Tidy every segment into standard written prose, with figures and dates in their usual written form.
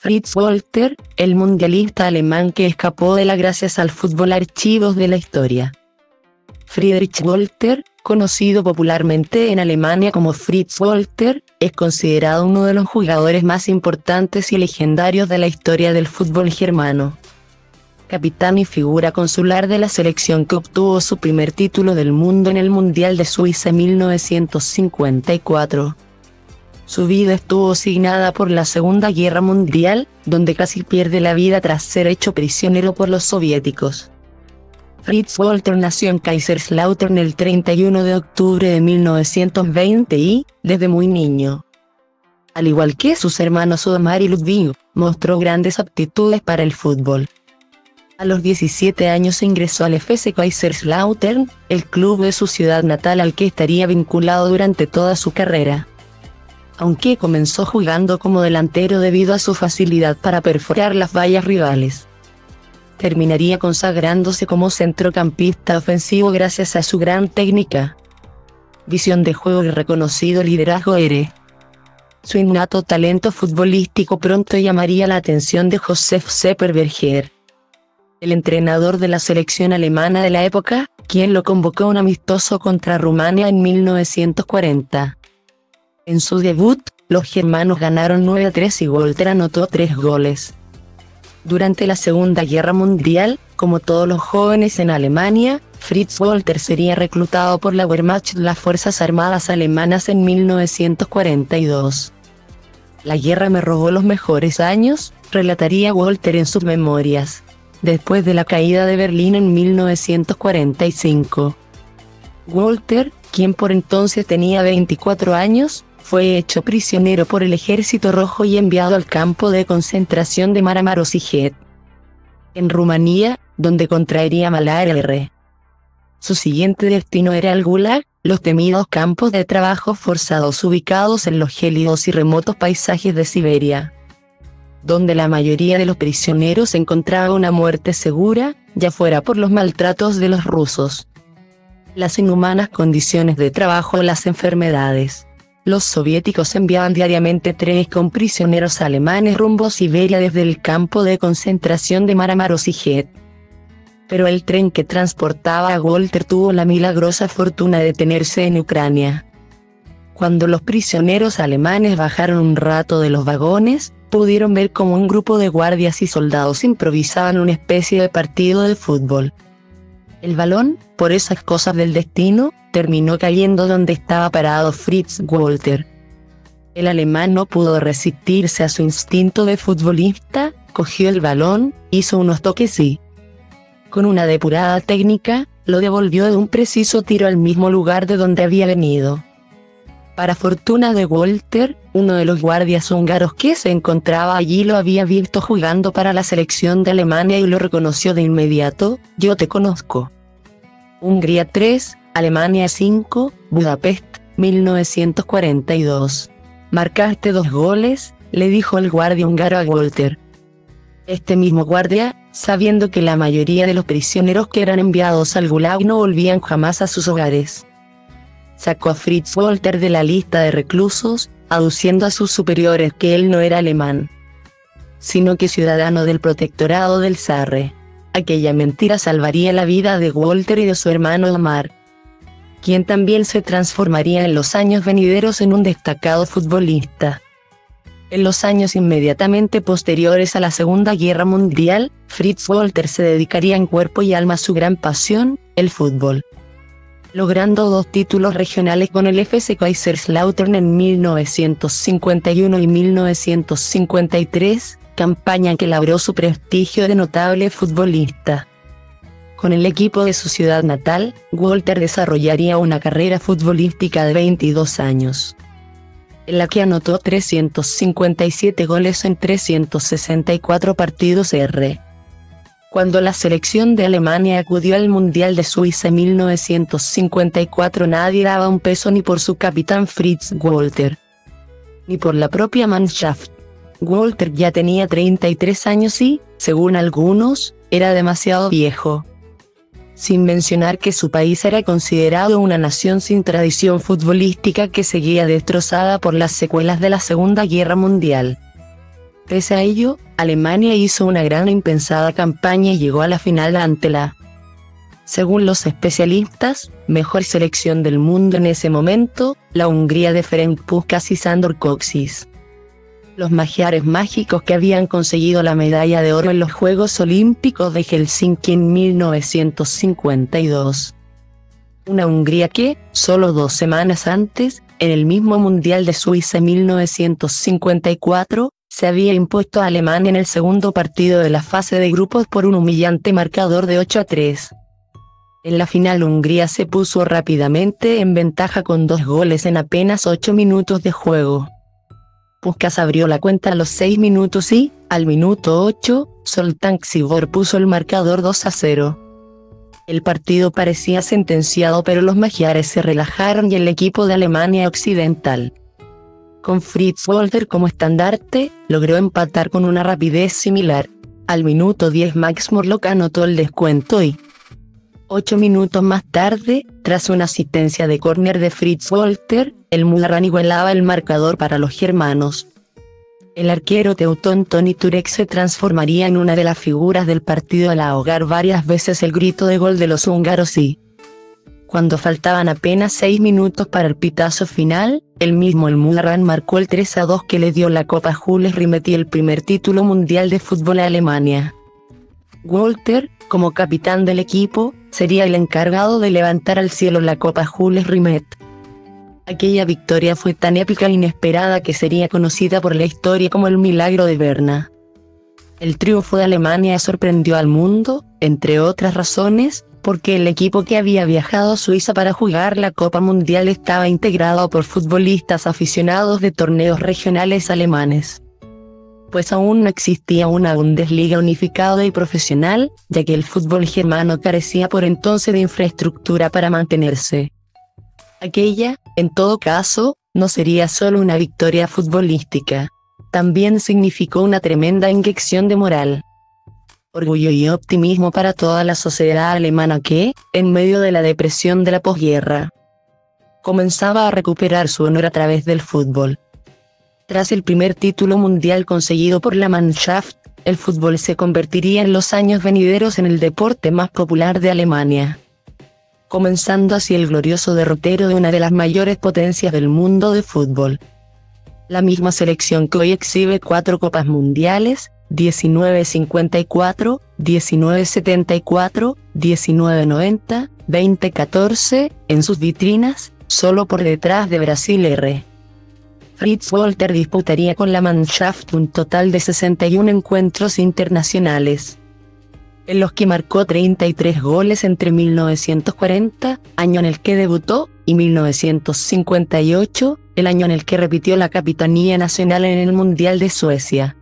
Fritz Walter, el mundialista alemán que escapó de la gracias al fútbol archivos de la historia. Friedrich Walter, conocido popularmente en Alemania como Fritz Walter, es considerado uno de los jugadores más importantes y legendarios de la historia del fútbol germano. Capitán y figura consular de la selección que obtuvo su primer título del mundo en el Mundial de Suiza en 1954. Su vida estuvo signada por la Segunda Guerra Mundial, donde casi pierde la vida tras ser hecho prisionero por los soviéticos. Fritz Walter nació en Kaiserslautern el 31 de octubre de 1920 y, desde muy niño, al igual que sus hermanos Otmar y Ludwig, mostró grandes aptitudes para el fútbol. A los 17 años ingresó al FC Kaiserslautern, el club de su ciudad natal al que estaría vinculado durante toda su carrera. Aunque comenzó jugando como delantero debido a su facilidad para perforar las vallas rivales, terminaría consagrándose como centrocampista ofensivo gracias a su gran técnica, visión de juego y reconocido liderazgo. Su innato talento futbolístico pronto llamaría la atención de Josef Sepperberger, el entrenador de la selección alemana de la época, quien lo convocó a un amistoso contra Rumania en 1940. En su debut, los germanos ganaron 9-3 y Walter anotó 3 goles. Durante la Segunda Guerra Mundial, como todos los jóvenes en Alemania, Fritz Walter sería reclutado por la Wehrmacht, las Fuerzas Armadas Alemanas, en 1942. La guerra me robó los mejores años, relataría Walter en sus memorias, después de la caída de Berlín en 1945. Walter, quien por entonces tenía 24 años, fue hecho prisionero por el Ejército Rojo y enviado al campo de concentración de Máramaros-Sziget, en Rumanía, donde contraería malaria. Su siguiente destino era el Gulag, los temidos campos de trabajo forzados ubicados en los gélidos y remotos paisajes de Siberia, donde la mayoría de los prisioneros encontraba una muerte segura, ya fuera por los maltratos de los rusos, las inhumanas condiciones de trabajo o las enfermedades. Los soviéticos enviaban diariamente trenes con prisioneros alemanes rumbo a Siberia desde el campo de concentración de Máramaros-Sziget. Pero el tren que transportaba a Walter tuvo la milagrosa fortuna de detenerse en Ucrania. Cuando los prisioneros alemanes bajaron un rato de los vagones, pudieron ver cómo un grupo de guardias y soldados improvisaban una especie de partido de fútbol. El balón, por esas cosas del destino, terminó cayendo donde estaba parado Fritz Walter. El alemán no pudo resistirse a su instinto de futbolista, cogió el balón, hizo unos toques y, con una depurada técnica, lo devolvió de un preciso tiro al mismo lugar de donde había venido. Para fortuna de Walter, uno de los guardias húngaros que se encontraba allí lo había visto jugando para la selección de Alemania y lo reconoció de inmediato: «Yo te conozco». Hungría 3, Alemania 5, Budapest, 1942. «Marcaste 2 goles», le dijo el guardia húngaro a Walter. Este mismo guardia, sabiendo que la mayoría de los prisioneros que eran enviados al Gulag no volvían jamás a sus hogares, sacó a Fritz Walter de la lista de reclusos, aduciendo a sus superiores que él no era alemán, sino que ciudadano del protectorado del Sarre. Aquella mentira salvaría la vida de Walter y de su hermano Otmar, quien también se transformaría en los años venideros en un destacado futbolista. En los años inmediatamente posteriores a la Segunda Guerra Mundial, Fritz Walter se dedicaría en cuerpo y alma a su gran pasión, el fútbol, logrando 2 títulos regionales con el FC Kaiserslautern en 1951 y 1953, campaña en que labró su prestigio de notable futbolista. Con el equipo de su ciudad natal, Walter desarrollaría una carrera futbolística de 22 años, en la que anotó 357 goles en 364 partidos. Cuando la selección de Alemania acudió al Mundial de Suiza en 1954, nadie daba un peso ni por su capitán Fritz Walter, ni por la propia Mannschaft. Walter ya tenía 33 años y, según algunos, era demasiado viejo. Sin mencionar que su país era considerado una nación sin tradición futbolística que seguía destrozada por las secuelas de la Segunda Guerra Mundial. Pese a ello, Alemania hizo una gran e impensada campaña y llegó a la final ante la, según los especialistas, mejor selección del mundo en ese momento, la Hungría de Ferenc Puskás y Sándor Kocsis. Los magiares mágicos que habían conseguido la medalla de oro en los Juegos Olímpicos de Helsinki en 1952. Una Hungría que, solo 2 semanas antes, en el mismo Mundial de Suiza 1954, se había impuesto a Alemania en el segundo partido de la fase de grupos por un humillante marcador de 8-3. En la final Hungría se puso rápidamente en ventaja con 2 goles en apenas 8 minutos de juego. Puskás abrió la cuenta a los 6 minutos y, al minuto 8, Zoltán Csibor puso el marcador 2-0. El partido parecía sentenciado, pero los magiares se relajaron y el equipo de Alemania Occidental, con Fritz Walter como estandarte, logró empatar con una rapidez similar. Al minuto 10 Max Morlock anotó el descuento y 8 minutos más tarde, tras una asistencia de córner de Fritz Walter, el Mühlrän igualaba el marcador para los germanos. El arquero teutón Toni Turek se transformaría en una de las figuras del partido al ahogar varias veces el grito de gol de los húngaros y, cuando faltaban apenas 6 minutos para el pitazo final, el Mühlrän marcó el 3-2 que le dio la Copa Jules Rimet y el primer título mundial de fútbol a Alemania. Walter, como capitán del equipo, sería el encargado de levantar al cielo la Copa Jules Rimet. Aquella victoria fue tan épica e inesperada que sería conocida por la historia como el Milagro de Berna. El triunfo de Alemania sorprendió al mundo, entre otras razones, porque el equipo que había viajado a Suiza para jugar la Copa Mundial estaba integrado por futbolistas aficionados de torneos regionales alemanes. Pues aún no existía una Bundesliga unificada y profesional, ya que el fútbol germano carecía por entonces de infraestructura para mantenerse. Aquella, en todo caso, no sería solo una victoria futbolística. También significó una tremenda inyección de moral, orgullo y optimismo para toda la sociedad alemana que, en medio de la depresión de la posguerra, comenzaba a recuperar su honor a través del fútbol. Tras el primer título mundial conseguido por la Mannschaft, el fútbol se convertiría en los años venideros en el deporte más popular de Alemania, comenzando así el glorioso derrotero de una de las mayores potencias del mundo de fútbol. La misma selección que hoy exhibe 4 copas mundiales, 1954, 1974, 1990, 2014, en sus vitrinas, solo por detrás de Brasil r. Fritz Walter disputaría con la Mannschaft un total de 61 encuentros internacionales, en los que marcó 33 goles entre 1940, año en el que debutó, y 1958, el año en el que repitió la capitanía nacional en el Mundial de Suecia.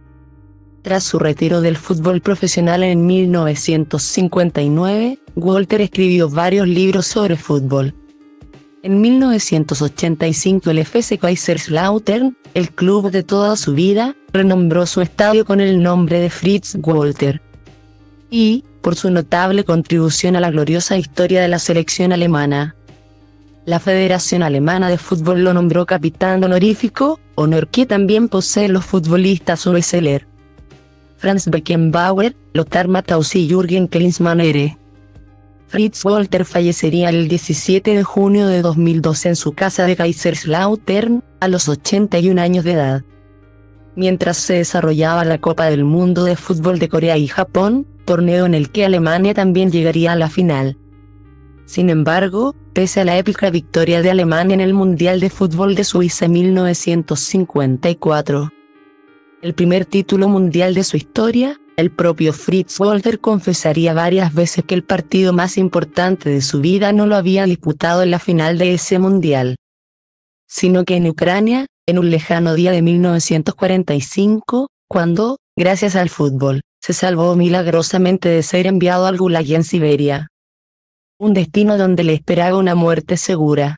Tras su retiro del fútbol profesional en 1959, Walter escribió varios libros sobre fútbol. En 1985 el FC Kaiserslautern, el club de toda su vida, renombró su estadio con el nombre de Fritz Walter. Y, por su notable contribución a la gloriosa historia de la selección alemana, la Federación Alemana de Fútbol lo nombró capitán honorífico, honor que también poseen los futbolistas Uwe Seeler, Franz Beckenbauer, Lothar Matthaus y Jürgen Klinsmann r. Fritz Walter fallecería el 17 de junio de 2002 en su casa de Kaiserslautern, a los 81 años de edad. Mientras se desarrollaba la Copa del Mundo de Fútbol de Corea y Japón, torneo en el que Alemania también llegaría a la final. Sin embargo, pese a la épica victoria de Alemania en el Mundial de Fútbol de Suiza en 1954, el primer título mundial de su historia, el propio Fritz Walter confesaría varias veces que el partido más importante de su vida no lo había disputado en la final de ese mundial, sino que en Ucrania, en un lejano día de 1945, cuando, gracias al fútbol, se salvó milagrosamente de ser enviado al Gulag en Siberia, un destino donde le esperaba una muerte segura.